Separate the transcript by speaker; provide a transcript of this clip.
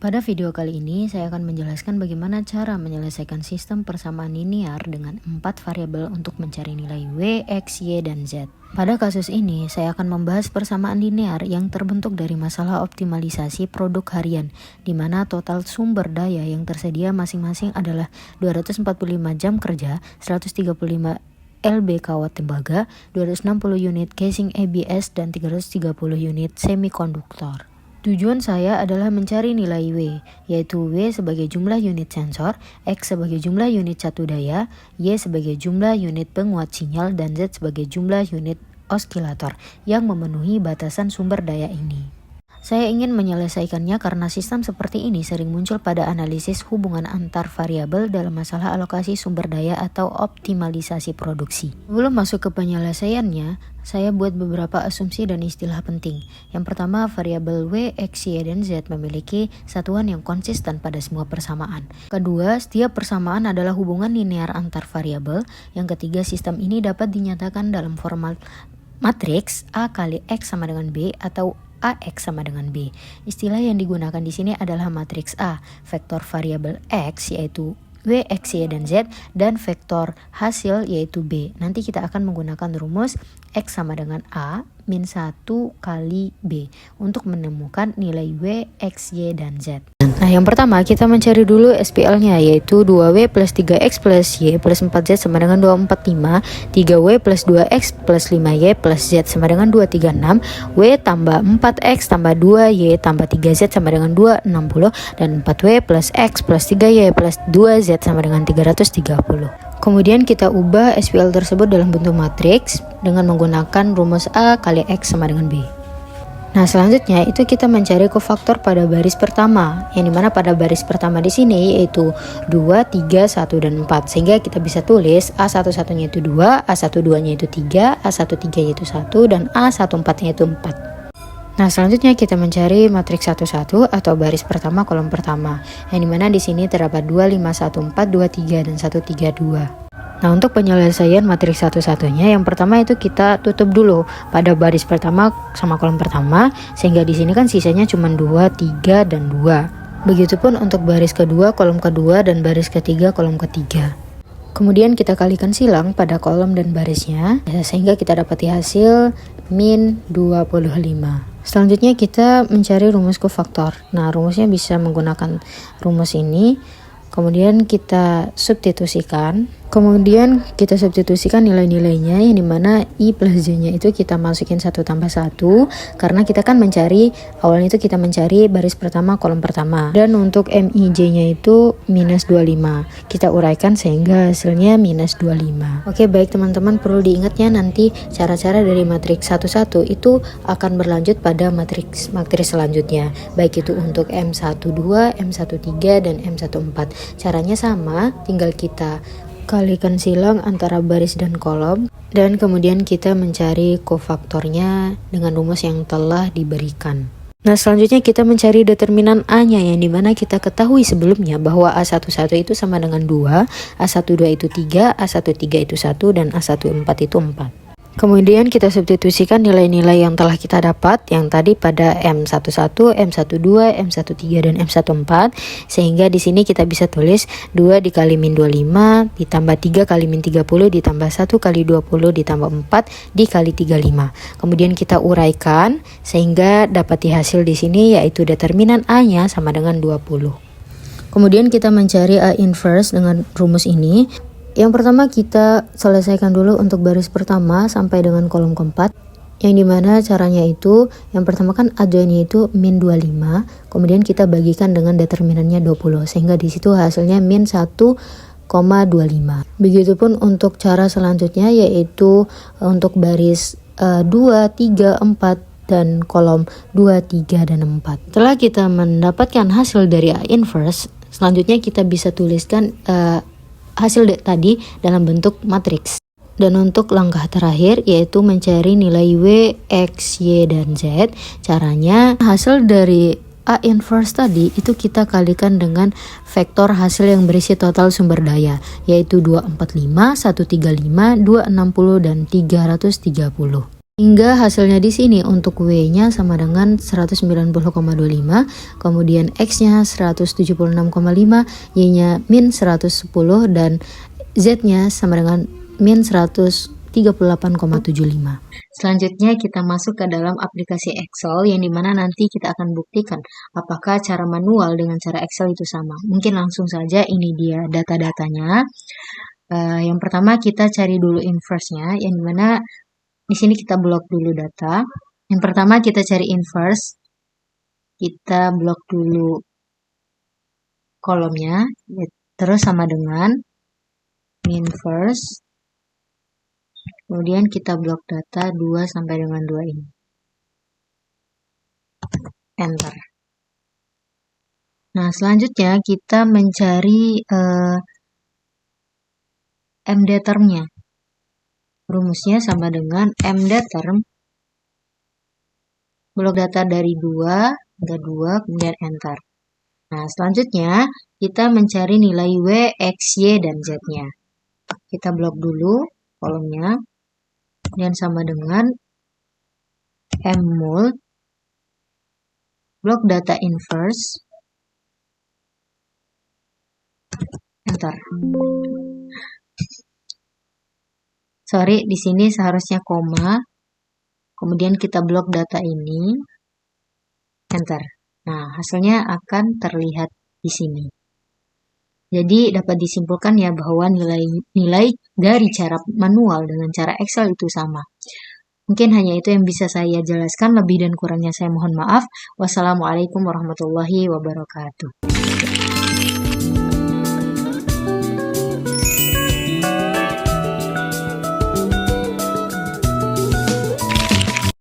Speaker 1: Pada video kali ini, saya akan menjelaskan bagaimana cara menyelesaikan sistem persamaan linear dengan 4 variabel untuk mencari nilai W, X, Y, dan Z. Pada kasus ini, saya akan membahas persamaan linear yang terbentuk dari masalah optimalisasi produk harian, di mana total sumber daya yang tersedia masing-masing adalah 245 jam kerja, 135 LB kawat tembaga, 260 unit casing ABS, dan 330 unit semikonduktor. Tujuan saya adalah mencari nilai W, yaitu W sebagai jumlah unit sensor, X sebagai jumlah unit catu daya, Y sebagai jumlah unit penguat sinyal, dan Z sebagai jumlah unit oskilator yang memenuhi batasan sumber daya ini. Saya ingin menyelesaikannya karena sistem seperti ini sering muncul pada analisis hubungan antar variabel dalam masalah alokasi sumber daya atau optimalisasi produksi. Sebelum masuk ke penyelesaiannya, saya buat beberapa asumsi dan istilah penting. Yang pertama, variabel W, X, Y, dan Z memiliki satuan yang konsisten pada semua persamaan. Kedua, setiap persamaan adalah hubungan linear antar variabel. Yang ketiga, sistem ini dapat dinyatakan dalam format matriks A kali X sama dengan B atau AX sama dengan B. Istilah yang digunakan di sini adalah matriks A, vektor variabel X yaitu W, X, Y, dan Z, dan vektor hasil yaitu B. Nanti kita akan menggunakan rumus X sama dengan A min 1 kali B untuk menemukan nilai W, X, Y, dan Z. Nah, yang pertama kita mencari dulu SPL-nya, yaitu 2W plus 3X plus Y plus 4Z sama dengan 245, 3W plus 2X plus 5Y plus Z sama dengan 236, W tambah 4X tambah 2Y tambah 3Z sama dengan 260, dan 4W plus X plus 3Y plus 2Z sama dengan 330. Kemudian kita ubah SPL tersebut dalam bentuk matriks dengan menggunakan rumus A kali X sama dengan B. Nah, selanjutnya itu kita mencari kofaktor pada baris pertama, yang dimana pada baris pertama di sini yaitu 2, 3, 1, dan 4. Sehingga kita bisa tulis A11-nya itu 2, A12-nya itu 3, A13-nya itu 1, dan A14-nya itu 4. Nah, selanjutnya kita mencari matriks 1-1 atau baris pertama kolom pertama, yang dimana di sini terdapat 2, 5, 1, 4, 2, 3, dan 1, 3, 2. Nah, untuk penyelesaian matriks satu-satunya, yang pertama itu kita tutup dulu pada baris pertama sama kolom pertama, sehingga di sini kan sisanya cuma 2, 3, dan 2. Begitupun untuk baris kedua, kolom kedua, dan baris ketiga, kolom ketiga. Kemudian kita kalikan silang pada kolom dan barisnya, sehingga kita dapati hasil min 25. Selanjutnya kita mencari rumus kofaktor. Nah, rumusnya bisa menggunakan rumus ini. Kemudian kita substitusikan. Nilai-nilainya, yang dimana I plus J-nya itu kita masukin 1 tambah 1, karena kita kan mencari, awalnya itu kita mencari baris pertama kolom pertama. Dan untuk MIJ-nya itu minus 25. Kita uraikan sehingga hasilnya minus 25. Oke, baik teman-teman, perlu diingatnya nanti cara-cara dari matriks 1-1 itu akan berlanjut pada matriks selanjutnya. Baik itu untuk M12, M13, dan M14. Caranya sama, tinggal kita kalikan silang antara baris dan kolom, dan kemudian kita mencari kofaktornya dengan rumus yang telah diberikan. Nah, selanjutnya kita mencari determinan A-nya, yang dimana kita ketahui sebelumnya bahwa A11 itu sama dengan 2, A12 itu 3, A13 itu 1, dan A14 itu 4. Kemudian kita substitusikan nilai-nilai yang telah kita dapat yang tadi pada M11, M12, M13, dan M14, sehingga di sini kita bisa tulis 2 dikali min 25 ditambah 3 kali min 30 ditambah 1 kali 20 ditambah 4 dikali 35. Kemudian kita uraikan sehingga dapati hasil di sini yaitu determinan A-nya sama dengan 20. Kemudian kita mencari A inverse dengan rumus ini. Yang pertama kita selesaikan dulu untuk baris pertama sampai dengan kolom keempat, yang dimana caranya itu yang pertama kan adjoinnya itu min 25, kemudian kita bagikan dengan determinannya 20, sehingga di situ hasilnya min 1,25. Begitupun untuk cara selanjutnya, yaitu untuk baris 2, 3, 4, dan kolom 2, 3, dan 4. Setelah kita mendapatkan hasil dari A inverse, selanjutnya kita bisa tuliskan hasil tadi dalam bentuk matriks. Dan untuk langkah terakhir yaitu mencari nilai W, X, Y, dan Z. Caranya hasil dari A inverse tadi itu kita kalikan dengan vektor hasil yang berisi total sumber daya, yaitu 245, 135, 260, dan 330. Hingga hasilnya di sini untuk W-nya sama dengan 190,25, kemudian X-nya 176,5, Y-nya min 110, dan Z-nya sama dengan min 138,75. Selanjutnya kita masuk ke dalam aplikasi Excel yang dimana nanti kita akan buktikan apakah cara manual dengan cara Excel itu sama. Mungkin langsung saja ini dia data-datanya. Yang pertama kita cari dulu inverse-nya, yang dimana di sini kita blok dulu data. Yang pertama kita cari inverse. Kita blok dulu kolomnya. Terus sama dengan inverse. Kemudian kita blok data 2 sampai dengan 2 ini. Enter. Nah, selanjutnya kita mencari MD term-nya. Rumusnya sama dengan MD term blok data dari 2 hingga 2, kemudian enter. Nah, selanjutnya kita mencari nilai W, X, Y, dan Z-nya. Kita blok dulu kolomnya, dan sama dengan mmul blok data inverse, enter. Sorry, di sini seharusnya koma. Kemudian kita blok data ini, enter. Nah, hasilnya akan terlihat di sini. Jadi dapat disimpulkan ya bahwa nilai dari cara manual dengan cara Excel itu sama. Mungkin hanya itu yang bisa saya jelaskan, lebih dan kurangnya saya mohon maaf. Wassalamualaikum warahmatullahi wabarakatuh.